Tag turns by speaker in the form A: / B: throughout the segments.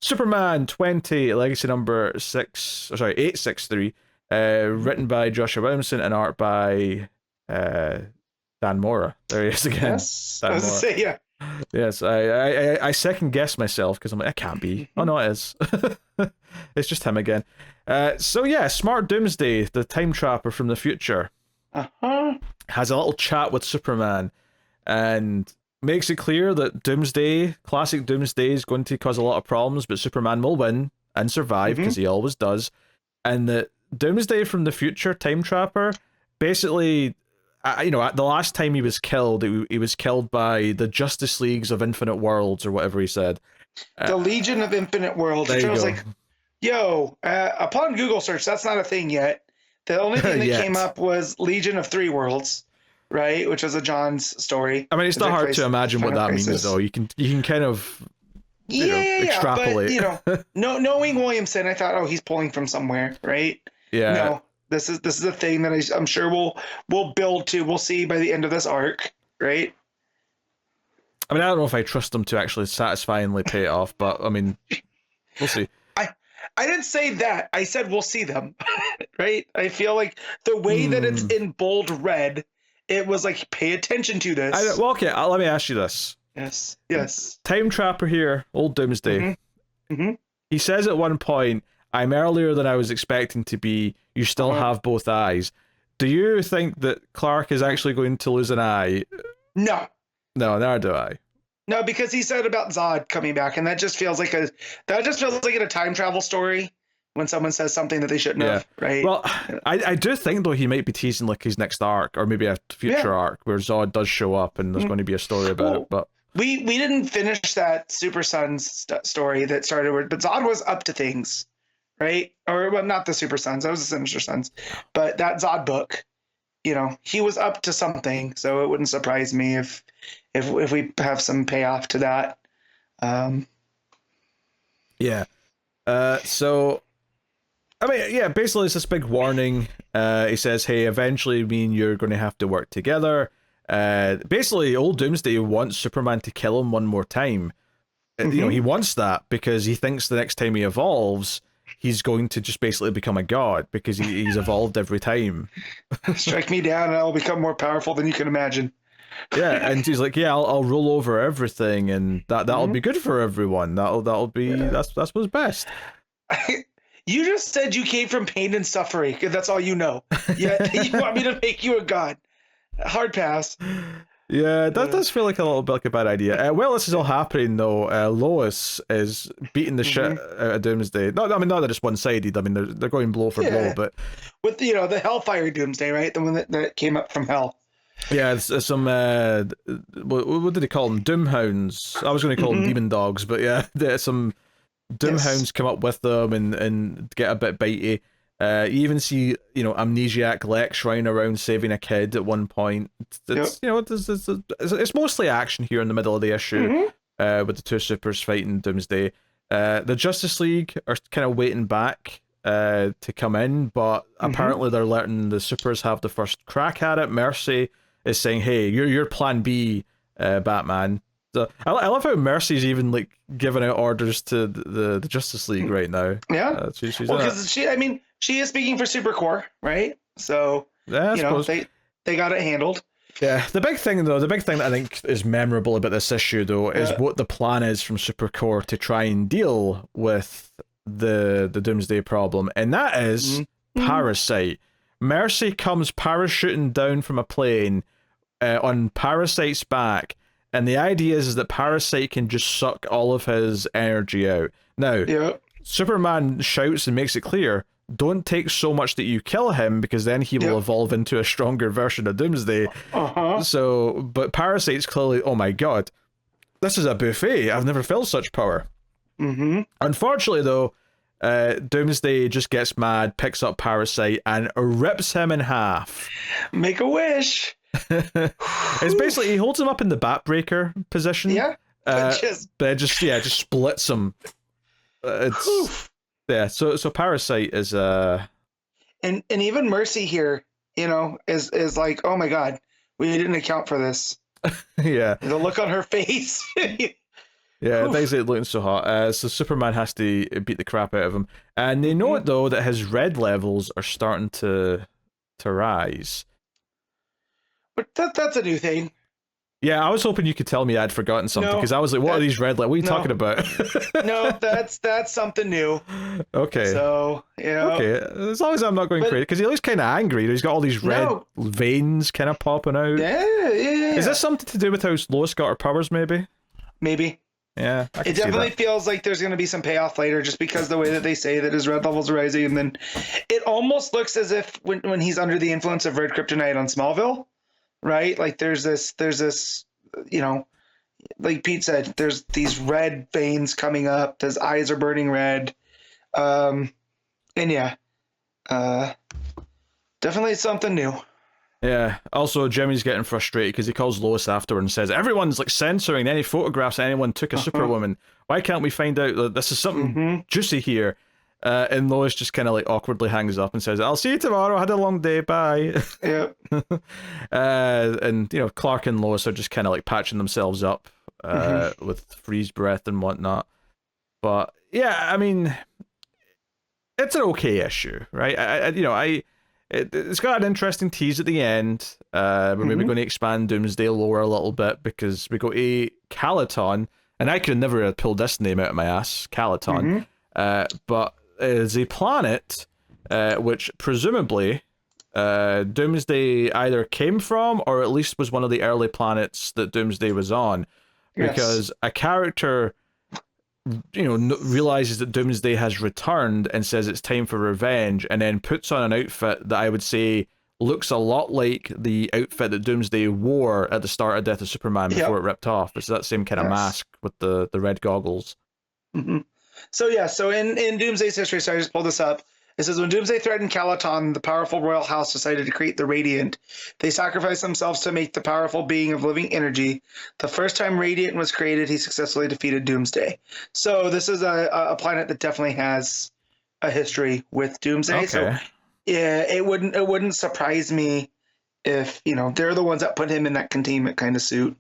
A: Superman 20, legacy number 863, written by Joshua Williamson and art by Dan Mora. There he is again.
B: Yes, I
A: Dan
B: was to
A: Mora.
B: say, yeah.
A: Yes, I second guessed myself because I'm like, it can't be. Oh no, it is. It's just him again. So yeah, Smart Doomsday, the time trapper from the future, has a little chat with Superman and makes it clear that Doomsday, classic Doomsday, is going to cause a lot of problems, but Superman will win and survive because he always does. And that Doomsday from the future, time trapper, basically, the last time he was killed, he was killed by the Justice Leagues of Infinite Worlds or whatever he said.
B: The Legion of Infinite Worlds. Which I was like, yo, upon Google search, that's not a thing yet. The only thing that came up was Legion of Three Worlds, right? Which was a John's story.
A: I mean, it's not hard to imagine what that means, though. You can kind of extrapolate.
B: But knowing Williamson, I thought, oh, he's pulling from somewhere, right?
A: Yeah.
B: No, this is a thing that I'm sure we'll build to. We'll see by the end of this arc, right?
A: I mean, I don't know if I trust them to actually satisfyingly pay it off, but I mean, we'll see.
B: I didn't say that. I said we'll see them, right? I feel like the way that it's in bold red, it was like, pay attention to this.
A: Okay, let me ask you this.
B: Yes.
A: Time Trapper here, old Doomsday. He says at one point, I'm earlier than I was expecting to be. You still have both eyes. Do you think that Clark is actually going to lose an eye?
B: No.
A: No, neither do I.
B: No, because he said about Zod coming back, and that just feels like in a time travel story when someone says something that they shouldn't have, right?
A: Well, I do think though he might be teasing like his next arc or maybe a future arc where Zod does show up and there's going to be a story about it. But
B: we didn't finish that Super Sons story that started with, but Zod was up to things, right? Or well, not the Super Sons, that was the Sinister Sons, but that Zod book, he was up to something. So it wouldn't surprise me if we have some payoff to that.
A: So I mean, yeah, basically it's this big warning. He says, hey, eventually me and you're going to have to work together. Basically, old Doomsday wants Superman to kill him one more time. He wants that because he thinks the next time he evolves, he's going to just basically become a god because he's evolved every time.
B: Strike me down and I'll become more powerful than you can imagine.
A: Yeah, and he's like, yeah, I'll rule over everything, and that'll be good for everyone. That'll be that's what's best.
B: You just said you came from pain and suffering, and that's all you know. Yeah, you want me to make you a god? Hard pass.
A: Yeah, that does feel like a little bit like a bad idea. While this is all happening, though, Lois is beating the shit out of Doomsday. Not that it's one-sided. I mean, they're going blow for blow, but
B: with the Hellfire Doomsday, right? The one that came up from hell.
A: Yeah, it's some what did they call them? Doomhounds. I was going to call them demon dogs, but yeah, there's some Doomhounds come up with them and get a bit bitey. You even see, amnesiac Lex running around saving a kid at one point. It's it's mostly action here in the middle of the issue, with the two supers fighting Doomsday. The Justice League are kind of waiting back to come in, but apparently they're letting the supers have the first crack at it. Mercy is saying, "Hey, you're Plan B, Batman." So I love how Mercy's even like giving out orders to the Justice League right now.
B: Yeah,
A: she's
B: because she is speaking for Supercorp, right? So they got it handled.
A: Yeah, the big thing that I think is memorable about this issue though is what the plan is from Supercorp to try and deal with the Doomsday problem, and that is Parasite. Mercy comes parachuting down from a plane on Parasite's back, and the idea is that Parasite can just suck all of his energy out. Now, Superman shouts and makes it clear, don't take so much that you kill him, because then he will evolve into a stronger version of Doomsday. But Parasite's clearly, oh my god, this is a buffet. I've never felt such power. Unfortunately, though, Doomsday just gets mad, picks up Parasite, and rips him in half.
B: Make a wish.
A: It's basically, he holds him up in the Batbreaker position. But just splits him. So Parasite is
B: and even Mercy here, is like, oh my god, we didn't account for this.
A: The
B: look on her face.
A: Yeah,
B: Oof.
A: things ain't looking so hot. So Superman has to beat the crap out of him, and they know it though that his red levels are starting to rise.
B: But that's a new thing.
A: Yeah, I was hoping you could tell me I'd forgotten something because I was like, "What are these red levels? What are you talking about?"
B: No, that's something new.
A: Okay.
B: So
A: Okay, as long as I'm not going crazy, because he looks kind of angry. He's got all these red veins kind of popping out.
B: Yeah.
A: Is this something to do with how Lois got her powers? Maybe.
B: Yeah,
A: I can
B: it
A: see
B: definitely
A: that.
B: feels like there's going to be some payoff later, just because the way that they say that his red levels are rising, and then it almost looks as if when he's under the influence of red kryptonite on Smallville, right? Like there's this, like Pete said, there's these red veins coming up. His eyes are burning red, and yeah, definitely something new.
A: Yeah. Also, Jimmy's getting frustrated because he calls Lois afterward and says, "Everyone's like censoring any photographs anyone took of Superwoman. Why can't we find out that this is something juicy here?" And Lois just kind of like awkwardly hangs up and says, "I'll see you tomorrow. I had a long day. Bye."
B: Yeah.
A: And Clark and Lois are just kind of like patching themselves up with freeze breath and whatnot. But yeah, I mean, it's an okay issue, right? It's got an interesting tease at the end. We're maybe going to expand Doomsday lore a little bit because we go to Calaton, and I could never have pulled this name out of my ass, Calaton. But it's a planet which presumably Doomsday either came from or at least was one of the early planets that Doomsday was on, because a character realizes that Doomsday has returned and says it's time for revenge, and then puts on an outfit that I would say looks a lot like the outfit that Doomsday wore at the start of Death of Superman before it ripped off. It's that same kind of mask with the red goggles.
B: So in Doomsday's history, so I just pulled this up. It says, when Doomsday threatened Calaton, the powerful royal house decided to create the Radiant. They sacrificed themselves to make the powerful being of living energy. The first time Radiant was created, he successfully defeated Doomsday. So this is a planet that definitely has a history with Doomsday.
A: Okay.
B: So yeah, it wouldn't surprise me if they're the ones that put him in that containment kind of suit.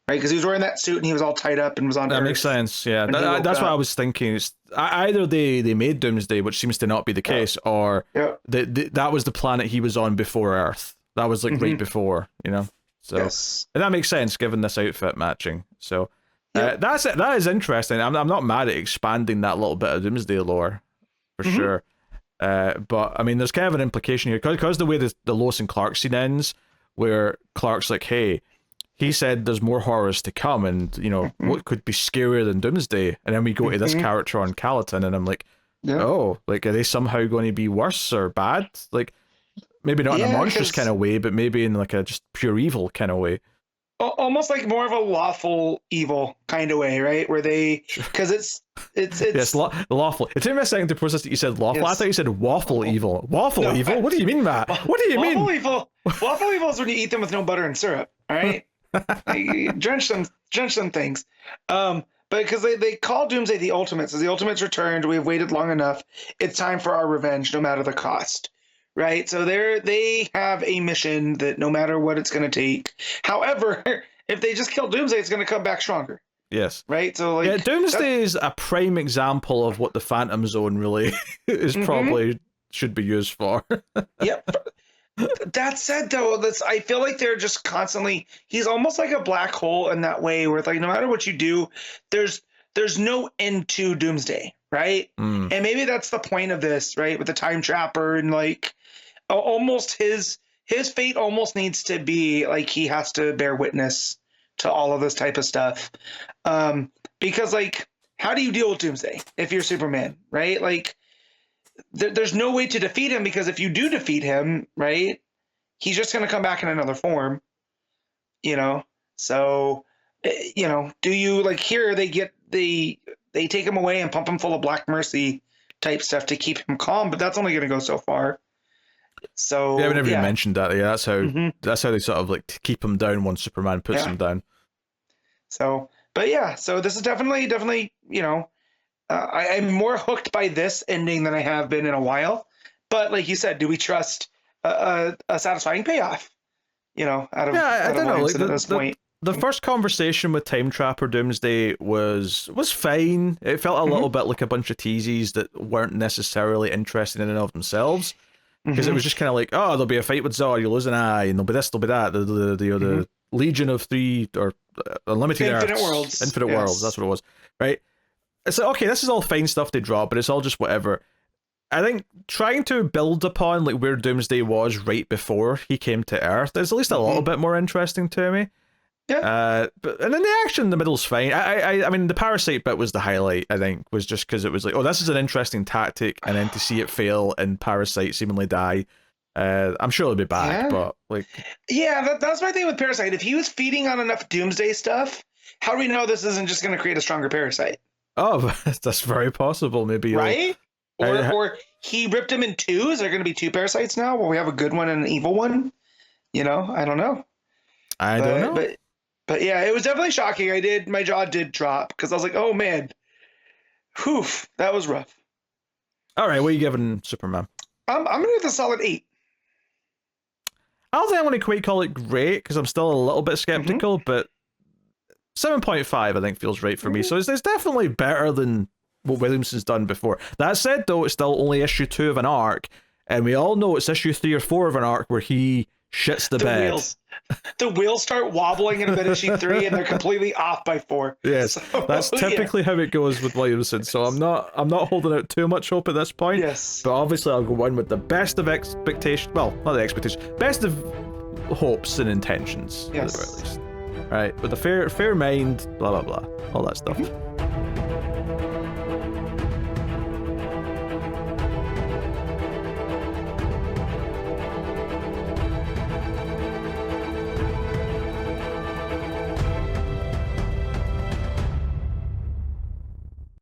B: Right, because he was wearing that suit and he was all tied up and was on Earth.
A: That makes sense, yeah. That's what I was thinking. It's either they made Doomsday, which seems to not be the case, or that was the planet he was on before Earth. That was like right before, So and that makes sense given this outfit matching. So that's it. That is interesting. I'm not mad at expanding that little bit of Doomsday lore for sure. But I mean, there's kind of an implication here because the way the Lois and Clark scene ends, where Clark's like, "Hey, he said there's more horrors to come, and what could be scarier than Doomsday?" And then we go to this character on Calaton, and I'm like, "Oh, like are they somehow going to be worse or bad? Like maybe not in a monstrous kind of way, but maybe in like a just pure evil kind of way."
B: Almost like more of a lawful evil kind of way, right? Where they, because it's
A: yes, lawful. It took me a second to process that you said lawful. I thought you said waffle evil. Waffle evil? What do you mean, Matt? What do you mean?
B: Waffle evil is when you eat them with no butter and syrup. All right. Drench them things. But because they call Doomsday the Ultimates, as the Ultimates returned, we have waited long enough. It's time for our revenge, no matter the cost. Right? So they have a mission that no matter what it's going to take. However, if they just kill Doomsday, it's going to come back stronger.
A: Yes.
B: Right? So
A: Doomsday is a prime example of what the Phantom Zone really is probably should be used for.
B: Yep. That said, though, I feel like they're just constantly. He's almost like a black hole in that way, where it's like no matter what you do, there's no end to Doomsday, right? And maybe that's the point of this, right? With the Time Trapper and like almost his fate almost needs to be like he has to bear witness to all of this type of stuff, because like how do you deal with Doomsday if you're Superman, right? Like. There's no way to defeat him because if you do defeat him, right, he's just going to come back in another form, So, do you like here they take him away and pump him full of Black Mercy type stuff to keep him calm, but that's only going to go so far. So
A: yeah, we never even mentioned that. Yeah, that's how they sort of like to keep him down once Superman puts him down.
B: So, but yeah, so this is definitely I'm more hooked by this ending than I have been in a while. But like you said, do we trust a satisfying payoff? Out of
A: I don't know. Like
B: at this point.
A: the first conversation with Time Trapper Doomsday was fine. It felt a little bit like a bunch of teases that weren't necessarily interesting in and of themselves, because it was just kind of like, oh, there'll be a fight with Zod, you'll lose an eye, and there'll be this, there'll be that, the Legion of Three or Unlimited
B: Infinite
A: Earths, Infinite Worlds, that's what it was, right? It's like, okay, this is all fine stuff they draw, but it's all just whatever. I think trying to build upon like where Doomsday was right before he came to Earth is at least a little bit more interesting to me.
B: Yeah.
A: And then the action in the middle's fine. I mean, the Parasite bit was the highlight, I think, was just because it was like, oh, this is an interesting tactic, and then to see it fail and Parasite seemingly die. I'm sure it'll be back, but like...
B: Yeah, that's my thing with Parasite. If he was feeding on enough Doomsday stuff, how do we know this isn't just going to create a stronger Parasite?
A: Oh, that's very possible, maybe.
B: Right? Or he ripped him in two? Is there going to be two Parasites now, where we have a good one and an evil one? You know, I don't know.
A: I don't know.
B: But yeah, it was definitely shocking. My jaw did drop because I was like, oh man, whew, that was rough.
A: All right, what are you giving Superman?
B: I'm gonna give it a solid 8.
A: I don't think I'm going to quite call it great because I'm still a little bit skeptical, but 7.5 I think feels right for me. So it's definitely better than what Williamson's done before. That said, though, it's still only issue 2 of an arc, and we all know it's issue 3 or 4 of an arc where he shits the bed.
B: The wheels start wobbling in issue 3, and they're completely off by 4.
A: Yes, so, that's typically how it goes with Williamson. So I'm not holding out too much hope at this point.
B: Yes,
A: but obviously I'll go in with the best of expectation. Well, not the expectation, best of hopes and intentions.
B: Yes,
A: at the very least. Right, with a fair mind, blah blah blah, all that stuff.